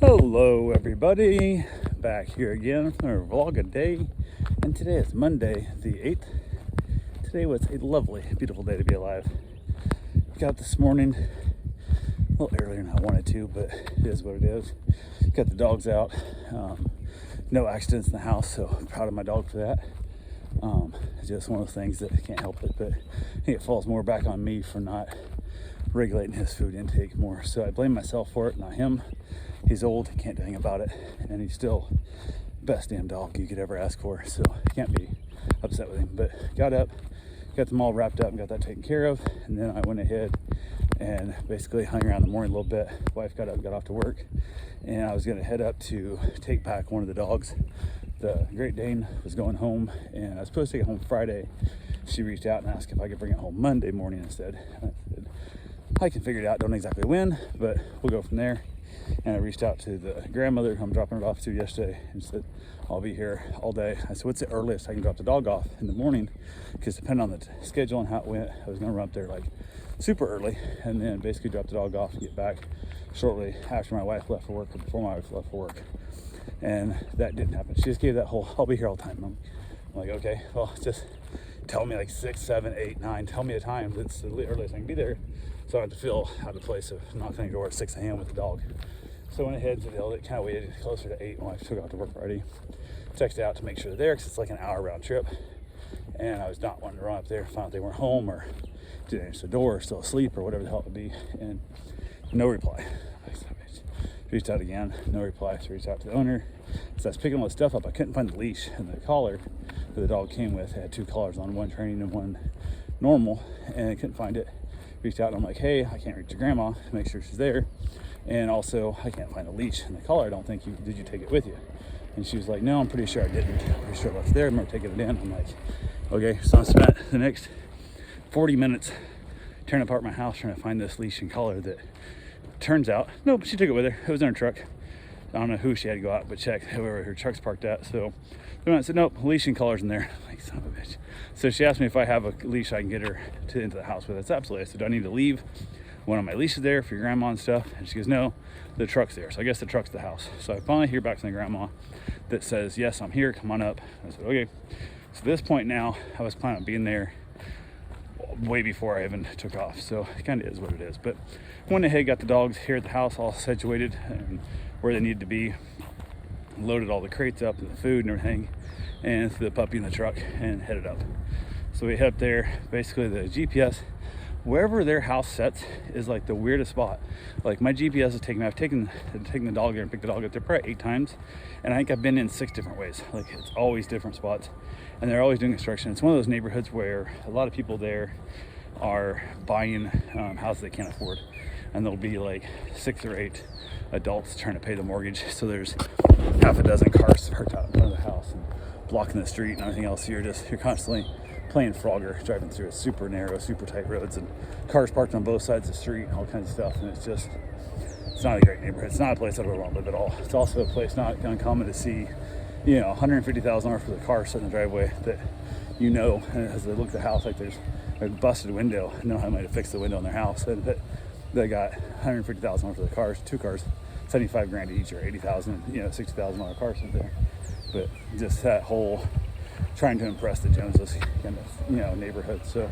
Hello everybody, back here again for a vlog a day, and today is Monday the 8th. Today was a lovely, beautiful day to be alive. Got this morning a little earlier than I wanted to, but it is what it is. Got the dogs out, no accidents in the house, so I'm proud of my dog for that. It's just one of those things that I can't help it, but I think it falls more back on me for not regulating his food intake more. So I blame myself for it, not him. He's old, he can't do anything about it, and he's still the best damn dog you could ever ask for, so I can't be upset with him. But got up, got them all wrapped up and got that taken care of, and then I went ahead and basically hung around the morning a little bit. Wife got up, got off to work, and I was gonna head up to take back one of the dogs. The Great Dane was going home, and I was supposed to take it home Friday. She reached out and asked if I could bring it home Monday morning instead. I said, I can figure it out, don't know exactly when, but we'll go from there. And I reached out to the grandmother who I'm dropping it off to yesterday and said, I'll be here all day. I said, what's the earliest I can drop the dog off in the morning? Because depending on the schedule and how it went, I was gonna run up there like super early and then basically drop the dog off and get back shortly after my wife left for work or before my wife left for work. And that didn't happen. She just gave that whole, I'll be here all the time. I'm like, okay, well, just tell me like 6, 7, 8, 9, tell me a time that's the earliest I can be there. So I don't have to feel out of place of not going to go at 6 a.m. with the dog. So I went ahead and fulfilled it, kind of waited closer to 8 when I took out to work already. Texted out to make sure they're there because it's like an hour round trip. And I was not wanting to run up there, found out they weren't home or didn't answer the door or still asleep or whatever the hell it would be. And no reply. Reached out again, no reply. So reached out to the owner. So I was picking all the stuff up. I couldn't find the leash and the collar that the dog came with. It had 2 collars on, one training and one normal, and I couldn't find it. Reached out and I'm like, hey, I can't reach your grandma to make sure she's there. And also, I can't find the leash and the collar. I don't think did you take it with you? And she was like, no, I'm pretty sure I didn't. I'm pretty sure it left there. I'm gonna take it in. I'm like, okay. So I spent the next 40 minutes tearing apart my house trying to find this leash and collar that turns out, nope, she took it with her. It was in her truck. I don't know who she had to go out, but check where her truck's parked at. So I said, nope, leash and collar's in there. I'm like, son of a bitch. So she asked me if I have a leash I can get her into the house with. That's absolutely. I said, do I need to leave one of my leashes there for your grandma and stuff? And she goes, no, the truck's there. So I guess the truck's the house. So I finally hear back from the grandma that says, yes, I'm here, come on up. I said, okay. So at this point now, I was planning on being there way before I even took off. So it kind of is what it is. But went ahead, got the dogs here at the house all situated and where they needed to be, loaded all the crates up and the food and everything, and the puppy in the truck and headed up. So we head up there. Basically the GPS, wherever their house sets is like the weirdest spot. Like my GPS is taking me, I've taken the dog there and picked the dog up there probably 8 times, and I think I've been in 6 different ways. Like it's always different spots, and they're always doing construction. It's one of those neighborhoods where a lot of people there are buying houses they can't afford, and there'll be like 6 or 8 adults trying to pay the mortgage. So there's half a dozen cars parked out in front of the house and blocking the street and everything else. You're constantly playing Frogger, driving through super narrow, super tight roads and cars parked on both sides of the street and all kinds of stuff. And it's not a great neighborhood. It's not a place I would want to live at all. It's also a place not uncommon to see, $150,000 for the car sitting in the driveway that, and as they look at the house, like there's a busted window, know how to fix the window in their house. And they got $150,000 for the cars, 2 cars, $75,000 each or $80,000, $60,000 cars in there. But just that whole trying to impress the Joneses kind of, neighborhood. So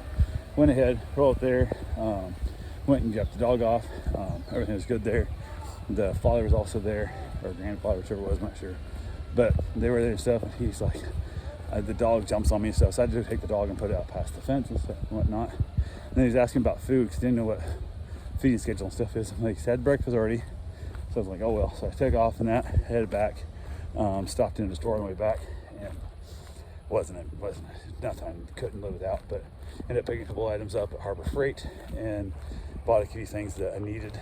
went ahead, rolled up there, went and dropped the dog off. Everything was good there. The father was also there, or grandfather, whichever it was, I'm not sure. But they were there and stuff, and he's like, the dog jumps on me and stuff. So I had to take the dog and put it out past the fence and stuff and whatnot. And then he's asking about food because he didn't know what feeding schedule and stuff is. I'm like, he had breakfast already. So I was like, oh well. So I took off and that, headed back, stopped in the store on the way back, and wasn't nothing I couldn't live without, but ended up picking a couple items up at Harbor Freight and bought a few things that I needed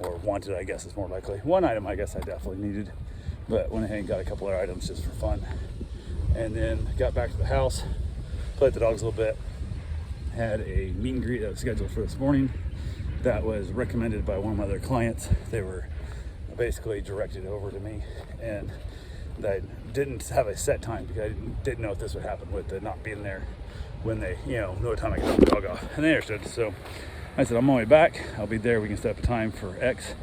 or wanted, I guess is more likely. One item I guess I definitely needed, but went ahead and got a couple other items just for fun. And then got back to the house, played with the dogs a little bit, had a meet and greet that was scheduled for this morning that was recommended by one of my other clients. They were basically directed over to me, and I didn't have a set time because I didn't know if this would happen with the not being there when they, know what time I can drop the dog off. And they understood. So I said, I'm on my way back. I'll be there. We can set up a time for X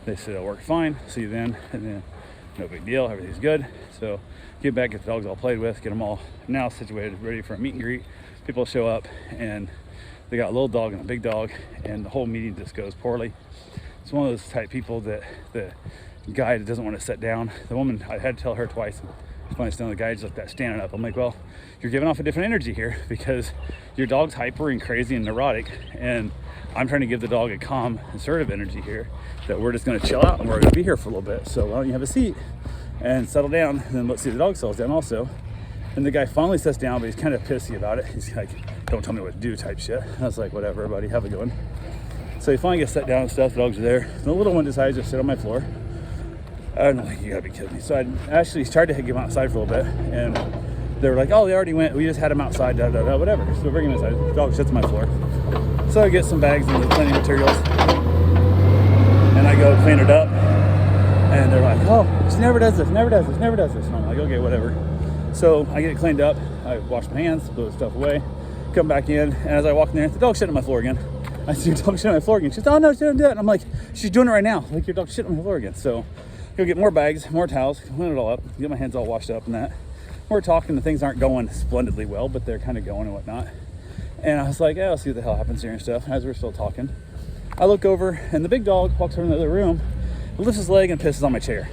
They said it'll work fine. See you then. And then no big deal. Everything's good. So get back, get the dogs all played with, get them all now situated, ready for a meet and greet. People show up and they got a little dog and a big dog, and the whole meeting just goes poorly. It's one of those type people that the guy doesn't want to sit down. The woman, I had to tell her twice. It's funny, the guy's like that standing up. I'm like, well, you're giving off a different energy here because your dog's hyper and crazy and neurotic, and I'm trying to give the dog a calm, assertive energy here that we're just going to chill out and we're going to be here for a little bit. So why don't you have a seat and settle down, and then let's see the dog settles down also. And the guy finally sits down, but he's kind of pissy about it. He's like, don't tell me what to do type shit. I was like, whatever, buddy, have a good one. So he finally gets set down and stuff. The dogs are there. The little one decides to sit on my floor. I don't know, like, you gotta be kidding me. So I actually tried to get him outside for a little bit, and they were like, oh, they already went. We just had him outside, whatever. So bring him inside. The dog sits on my floor. So I get some bags and the cleaning materials, and I go clean it up. And they're like, oh, she never does this, never does this, never does this. And I'm like, okay, whatever. So I get it cleaned up. I wash my hands, put the stuff away, come back in, and as I walk in there, the dog shit on my floor again. I see your dog shit on my floor again. She says, oh no, she didn't do it. And I'm like, she's doing it right now. Like, your dog shit on my floor again. So go get more bags, more towels, clean it all up, get my hands all washed up and that. We're talking, the things aren't going splendidly well, but they're kind of going and whatnot. And I was like, yeah, I'll see what the hell happens here and stuff. As we're still talking, I look over and the big dog walks over in the other room, lifts his leg and pisses on my chair.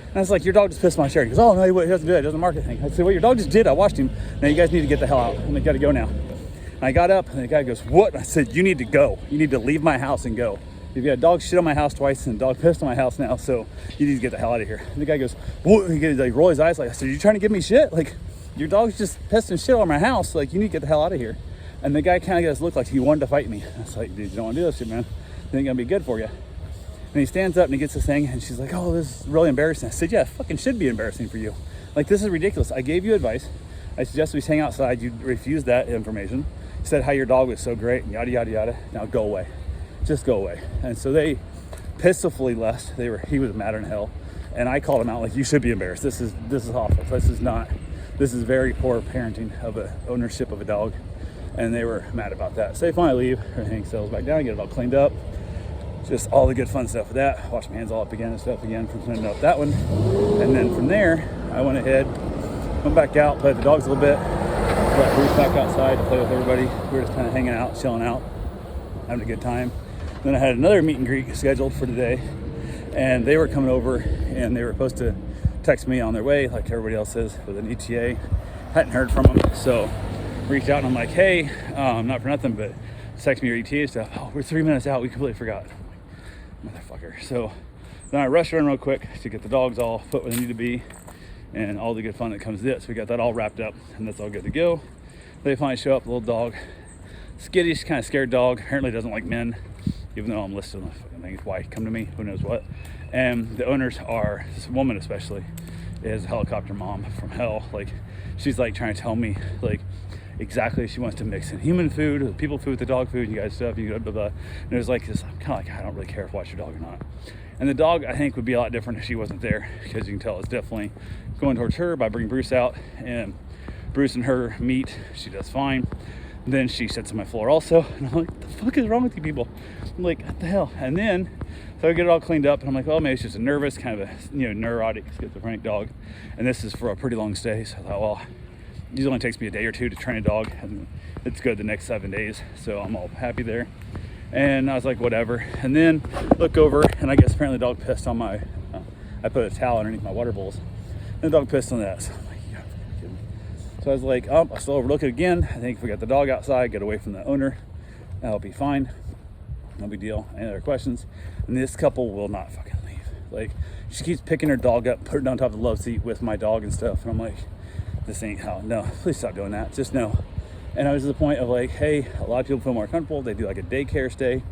And I was like, your dog just pissed on my chair. He goes, oh no, he doesn't do that, he doesn't mark anything. I said, well, your dog just did, I watched him. Now you guys need to get the hell out, and they gotta go now. And I got up and the guy goes, what? And I said, you need to go. You need to leave my house and go. You've got a dog shit on my house twice and a dog pissed on my house now, so you need to get the hell out of here. And the guy goes, what? He like roll his eyes like, I said, you trying to give me shit? Like, your dog's just pissed and shit on my house. Like, you need to get the hell out of here. And the guy kind of just looked like he wanted to fight me. I was like, dude, you don't want to do this shit, man. It ain't gonna be good for you. And he stands up and he gets this thing, and she's like, oh, this is really embarrassing. I said, yeah, it fucking should be embarrassing for you. Like, this is ridiculous. I gave you advice. I suggested we hang outside. You refused that information. You said how your dog was so great and yada, yada, yada. Now go away. Just go away. And so they pitifully left. He was madder than hell. And I called him out like, you should be embarrassed. This is awful. This is very poor parenting of ownership of a dog. And they were mad about that. So they finally leave. Everything settles back down, get it all cleaned up. Just all the good fun stuff with that. Wash my hands all up again and stuff again from cleaning up that one. And then from there, I went ahead, went back out, played with the dogs a little bit, brought Bruce back outside to play with everybody. We were just kind of hanging out, chilling out, having a good time. Then I had another meet and greet scheduled for today, and they were coming over and they were supposed to text me on their way, like everybody else is, with an ETA. Hadn't heard from them, so reached out and I'm like, hey, not for nothing, but text me your ETA stuff. Oh, we're 3 minutes out, we completely forgot. Motherfucker. So then I rushed around real quick to get the dogs all put where they need to be and all the good fun that comes with it. So we got that all wrapped up and that's all good to go. They finally show up, little dog, skittish, kind of scared dog, apparently doesn't like men, even though I'm listed on the fucking thing. Why come to me, who knows what. And the owners are, this woman especially is a helicopter mom from hell. Like, she's like trying to tell me like exactly, she wants to mix in human food with people food with the dog food, you guys stuff, you blah, blah, blah. And there's like this, I'm kind of like, I don't really care if I watch your dog or not. And the dog, I think, would be a lot different if she wasn't there, because you can tell it's definitely going towards her. By bringing Bruce out and Bruce and her meet, she does fine. And then she sits on my floor also, and I'm like, what the fuck is wrong with you people? I'm like, what the hell? And then so I get it all cleaned up and I'm like, oh, maybe it's just a nervous, kind of a, neurotic, schizophrenic dog, and this is for a pretty long stay. So I thought, well, it usually only takes me a day or two to train a dog, and it's good the next 7 days, so I'm all happy there. And I was like, whatever. And then look over, and I guess apparently the dog pissed on my, I put a towel underneath my water bowls, and the dog pissed on that. So I'm like, yeah, kidding me. So I was like, oh, I still overlook it again. I think if we got the dog outside, get away from the owner, that'll be fine. No big deal. Any other questions? And this couple will not fucking leave. Like, she keeps picking her dog up, putting it on top of the love seat with my dog and stuff, and I'm like, this ain't how. No, please stop doing that. Just no. And I was to the point of like, hey, a lot of people feel more comfortable. They do like a daycare stay.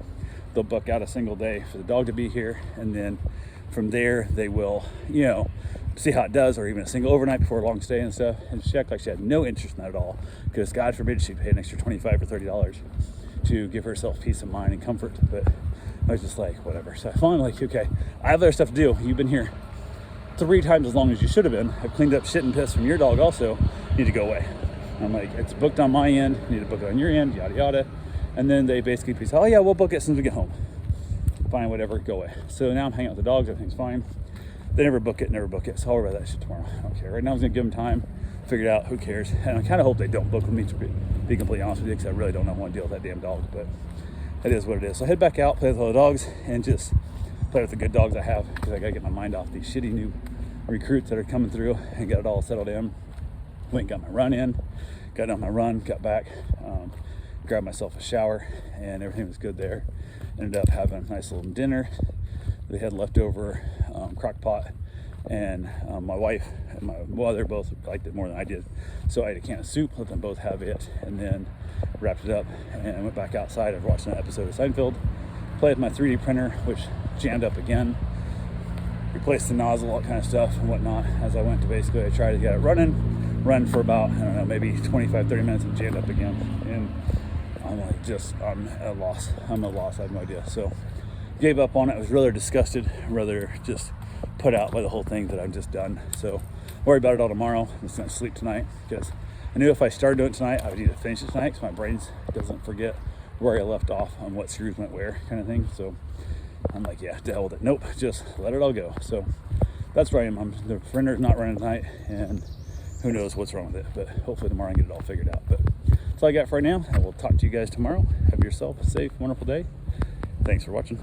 They'll book out a single day for the dog to be here, and then from there they will, see how it does, or even a single overnight before a long stay and stuff. And she acted like she had no interest in that at all, because God forbid she paid an extra $25 or $30 to give herself peace of mind and comfort. But I was just like, whatever. So I finally like, okay, I have other stuff to do. You've been here 3 times as long as you should have been. I've cleaned up shit and piss from your dog also. You need to go away. I'm like, it's booked on my end. You need to book it on your end, yada, yada. And then they basically say, oh yeah, we'll book it as soon as we get home. fine, whatever, go away. So now I'm hanging out with the dogs, everything's fine. They never book it, so I'll worry about that shit tomorrow. I don't care. Right now I'm just gonna give them time, figure it out, who cares? And I kind of hope they don't book with me, to be completely honest with you, because I really don't want to deal with that damn dog, but it is what it is. So I head back out, play with all the dogs, and just play with the good dogs I have, because I gotta get my mind off these shitty new recruits that are coming through and get it all settled in. Went and got my run in, got on my run, got back, grabbed myself a shower, and everything was good there. Ended up having a nice little dinner. They had leftover crock pot, and my wife and my mother both liked it more than I did. So I ate a can of soup, let them both have it, and then wrapped it up and went back outside. I was watching an episode of Seinfeld, played with my 3D printer, which jammed up again, replaced the nozzle, all kind of stuff and whatnot. As I went to basically, I tried to get it run for about, I don't know, maybe 25-30 minutes and jammed up again. And I'm at a loss. I have no idea. So gave up on it. I was rather disgusted, rather just put out by the whole thing that I've just done. So worry about it all tomorrow. I'm just gonna sleep tonight, because I knew if I started doing it tonight, I would need to finish it tonight, so my brain doesn't forget where I left off on what screws went where, kind of thing. So I'm like, yeah, to hell with it. Nope, just let it all go. So that's where I am. The printer's not running tonight, and who knows what's wrong with it, but hopefully tomorrow I can get it all figured out. But that's all I got for right now. I will talk to you guys tomorrow. Have yourself a safe, wonderful day. Thanks for watching.